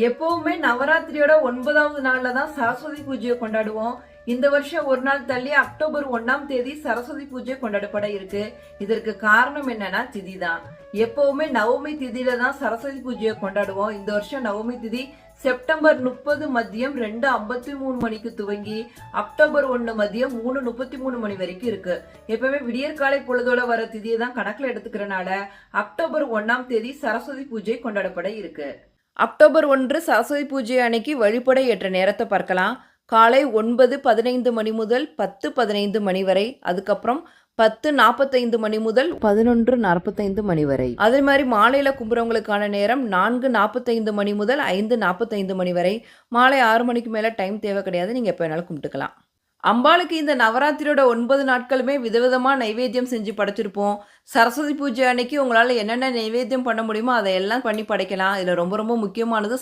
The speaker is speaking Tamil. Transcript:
எப்பவுமே நவராத்திரியோட 9வது நாள்ல தான் சரஸ்வதி பூஜையை கொண்டாடுவோம். இந்த வருஷம் ஒரு நாள் தள்ளி அக்டோபர் 1ஆம் தேதி சரஸ்வதி பூஜை கொண்டாடப்பட இருக்கு. இதற்கு காரணம் என்னன்னா திதி தான். எப்பவுமே நவமி திதியில தான் சரஸ்வதி பூஜையை கொண்டாடுவோம். இந்த வருஷம் நவமி திதி செப்டம்பர் 30 மதியம் 2:53 மணிக்கு துவங்கி அக்டோபர் 1 மதியம் 3:33 மணி வரைக்கும் இருக்கு. எப்பவுமே விடியற்காலை பொழுதோட வர திதியை தான் கணக்குல எடுத்துக்கிறனால அக்டோபர் 1ஆம் தேதி சரஸ்வதி பூஜை கொண்டாடப்பட இருக்கு. அக்டோபர் 1 சரஸ்வதி பூஜை அன்னைக்கு வழிபட ஏற்ற நேரத்தை பார்க்கலாம். காலை 9:15 மணி முதல் 10:15 மணி வரை, அதுக்கப்புறம் 10:45 மணி முதல் 11:45 மணி வரை. அதே மாதிரி மாலையில் கும்புறவங்களுக்கான நேரம் 4:45 மணி முதல் 5:45 மணி வரை. மாலை 6 மணிக்கு மேலே டைம் தேவை கிடையாது, நீங்கள் எப்போ வேணாலும் கும்பிட்டுக்கலாம். அம்பாளுக்கு இந்த நவராத்திரியோட 9 நாட்களுமே விதவிதமாக நைவேத்தியம் செஞ்சு படைச்சிருப்போம். சரஸ்வதி பூஜை அன்னைக்கு உங்களால் என்னென்ன நைவேத்தியம் பண்ண முடியுமோ அதையெல்லாம் பண்ணி படைக்கலாம். இதில் ரொம்ப ரொம்ப முக்கியமானது